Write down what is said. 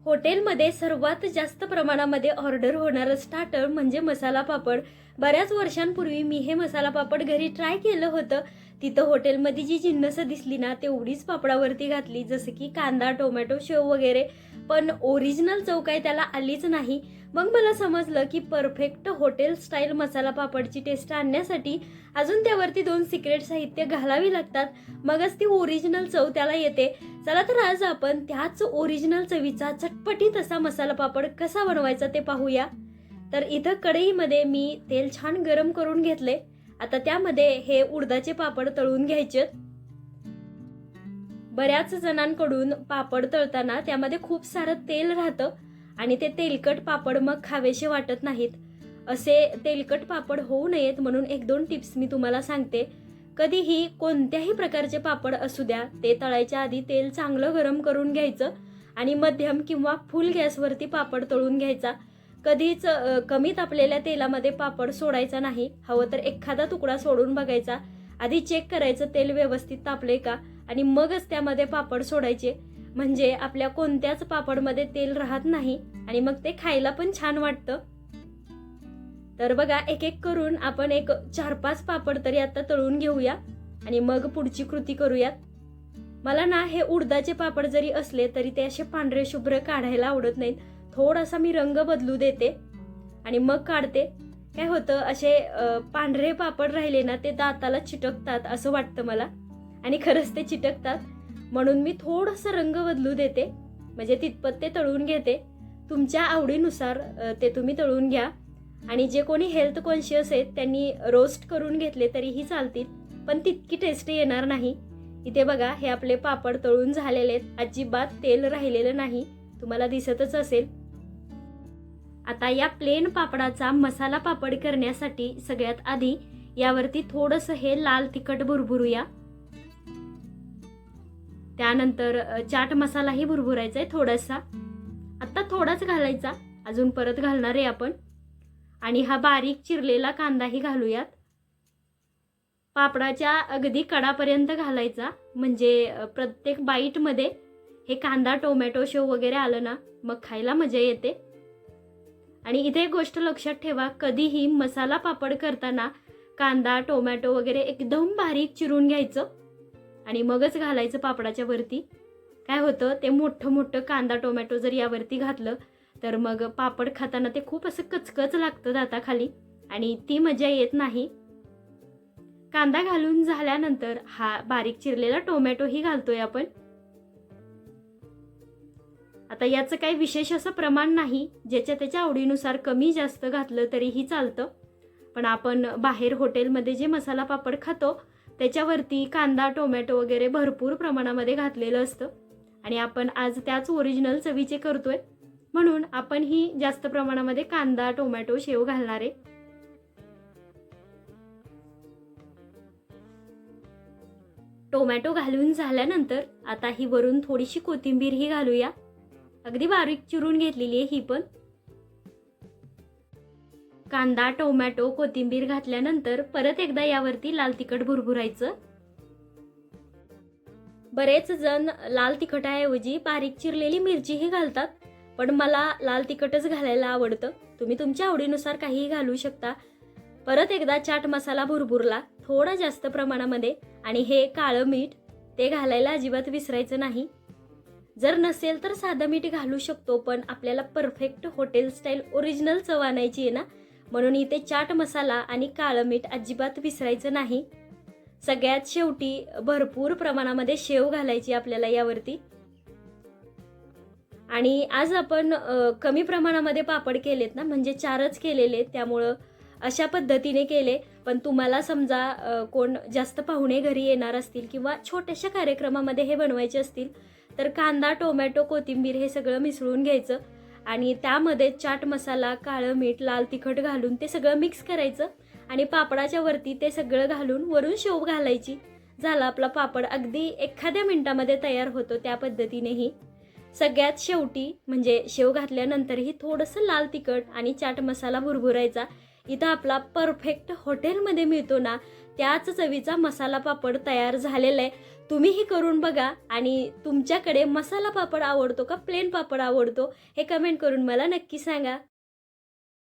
हॉटेलमध्ये सर्वात जास्त प्रमाणामध्ये ऑर्डर होणारं स्टार्टर म्हणजे मसाला पापड. बऱ्याच वर्षांपूर्वी मी हे मसाला पापड घरी ट्राय केलं होतं. तिथं हॉटेलमध्ये जी जिन्नसं दिसली ना तेवढीच पापडावरती घातली, जसं की कांदा, टोमॅटो, शेव वगैरे. पण ओरिजिनल चव काय त्याला आलीच नाही. मग मला समजलं की परफेक्ट हॉटेल स्टाईल मसाला पापडची टेस्ट आणण्यासाठी अजून त्यावरती 2 सिक्रेट साहित्य घालावी लागतात, मगच ती ओरिजिनल चव त्याला येते. चला तर आज आपण त्याच ओरिजिनल चवीचा चटपटीत असा मसाला पापड कसा बनवायचा ते पाहूया. तर इथं कढईमध्ये मी तेल छान गरम करून घेतले. आता त्यामध्ये हे उडदाचे पापड तळून घ्यायचे. बऱ्याच जणांकडून पापड तळताना त्यामध्ये खूप सारं तेल राहतं आणि ते तेलकट पापड मग खावेसे वाटत नाहीत. असे तेलकट पापड होऊ नयेत म्हणून 1-2 टिप्स मी तुम्हाला सांगते. कधीही कोणत्याही प्रकारचे पापड असू द्या, ते तळायच्या आधी तेल चांगलं गरम करून घ्यायचं आणि मध्यम किंवा फुल गॅसवरती पापड तळून घ्यायचा. कधीच कमी तापलेल्या तेलामध्ये पापड सोडायचा नाही. हवं तर एखादा तुकडा सोडून बघायचा. आधी चेक करायचं तेल व्यवस्थित तापले का आणि मगच त्यामध्ये पापड सोडायचे. म्हणजे आपल्या कोणत्याच पापडमध्ये तेल राहत नाही आणि मग ते खायला पण छान वाटतं. तर बघा, एक एक करून आपण 4-5 पापड तरी आता तळून घेऊया आणि मग पुढची कृती करूयात. मला ना हे उडदाचे पापड जरी असले तरी ते असे पांढरे शुभ्र काढायला आवडत नाहीत. थोडासा मी रंग बदलू देते आणि मग काढते. काय होतं, असे पांढरे पापड राहिले ना ते दाताला चिटकतात असं वाटतं मला, आणि खरंच ते चिटकतात. म्हणून मी थोडासा रंग बदलू देते, म्हणजे तितपत ते तळून घेते. तुमच्या आवडीनुसार ते तुम्ही तळून घ्या. आणि जे कोणी हेल्थ कॉन्शियस आहेत त्यांनी रोस्ट करून घेतले तरीही चालतील, पण तितकी टेस्ट येणार नाही. इथे बघा, हे आपले पापड तळून झालेले आहेत. अजिबात तेल राहिलेलं नाही, तुम्हाला दिसतच असेल. आता या प्लेन पापडाचा मसाला पापड करण्यासाठी सगळ्यात आधी यावरती थोडंसं हे लाल तिखट भुरभुरूया. त्यानंतर चाट मसालाही भुरभुरायचा आहे थोडासा. आता थोडाच घालायचा, अजून परत घालणार आहे आपण. आणि हा बारीक चिरलेला कांदाही घालूयात. पापडाच्या अगदी कडापर्यंत घालायचा, म्हणजे प्रत्येक बाईटमध्ये हे कांदा, टोमॅटो, शेव वगैरे आलं ना मग खायला मजा येते. आणि इथे एक गोष्ट लक्षात ठेवा, कधीही मसाला पापड करताना कांदा, टोमॅटो वगैरे एकदम बारीक चिरून घ्यायचं आणि मगच घालायचं पापडाच्या वरती. काय होतं, ते मोठं मोठं कांदा, टोमॅटो जर यावरती घातलं तर मग पापड खाताना ते खूप असं कचकच लागतं दाताखाली आणि ती मजा येत नाही. कांदा घालून झाल्यानंतर हा बारीक चिरलेला टोमॅटोही घालतोय आपण. आता याचं काही विशेष असं प्रमाण नाही, ज्याच्या त्याच्या आवडीनुसार कमी जास्त घातलं तरीही चालतं. पण आपण बाहेर हॉटेलमध्ये जे मसाला पापड खातो त्याच्यावरती कांदा, टोमॅटो वगैरे भरपूर प्रमाणामध्ये घातलेलं असतं आणि आपण आज त्याच ओरिजिनल चवीचे करतोय, म्हणून आपण ही जास्त प्रमाणामध्ये कांदा, टोमॅटो, शेव घालणार आहे. टोमॅटो घालून झाल्यानंतर आता ही वरून थोडीशी कोथिंबीर ही घालूया. अगदी बारीक चिरून घेतलेली आहे ही पण. कांदा, टोमॅटो, कोथिंबीर घातल्यानंतर परत एकदा यावरती लाल तिखट भुरभुरायचं. बरेच जण लाल तिखटाऐवजी बारीक चिरलेली मिरचीही घालतात, पण मला लाल तिखटच घालायला आवडतं. तुम्ही तुमच्या आवडीनुसार काहीही घालू शकता. परत एकदा चाट मसाला भुरभुरला थोडा जास्त प्रमाणामध्ये, आणि हे काळं मीठ ते घालायला अजिबात विसरायचं नाही. जर नसेल तर साधं मीठ घालू शकतो, पण आपल्याला परफेक्ट हॉटेल स्टाईल ओरिजिनल चव आणायची आहे ना, म्हणून इथे चाट मसाला आणि काळं मीठ अजिबात विसरायचं नाही. सगळ्यात शेवटी भरपूर प्रमाणामध्ये शेव घालायची आपल्याला यावरती. आणि आज आपण कमी प्रमाणामध्ये पापड केलेत ना, म्हणजे 4च केलेले, त्यामुळं अशा पद्धतीने केले. पण तुम्हाला समजा कोण जास्त पाहुणे घरी येणार असतील किंवा छोट्याशा कार्यक्रमामध्ये हे बनवायचे असतील तर कांदा, टोमॅटो, कोथिंबीर हे सगळं मिसळून घ्यायचं आणि त्यामध्ये चाट मसाला, काळं मीठ, लाल तिखट घालून ते सगळं मिक्स करायचं आणि पापडाच्या वरती ते सगळं घालून वरून शेव घालायची. झाला आपला पापड. अगदी एखाद्या मिनिटामध्ये तयार होतो त्या पद्धतीनेही. सगळ्यात शेवटी म्हणजे शेव घातल्यानंतरही थोडंसं लाल तिखट आणि चाट मसाला भुरभुरायचा. इथं आपला परफेक्ट हॉटेलमध्ये मिळतो ना त्याच चवीचा मसाला पापड तयार झालेला आहे. तुम्हीही करून बघा आणि तुमच्याकडे मसाला पापड आवडतो का प्लेन पापड आवडतो हे कमेंट करून मला नक्की सांगा.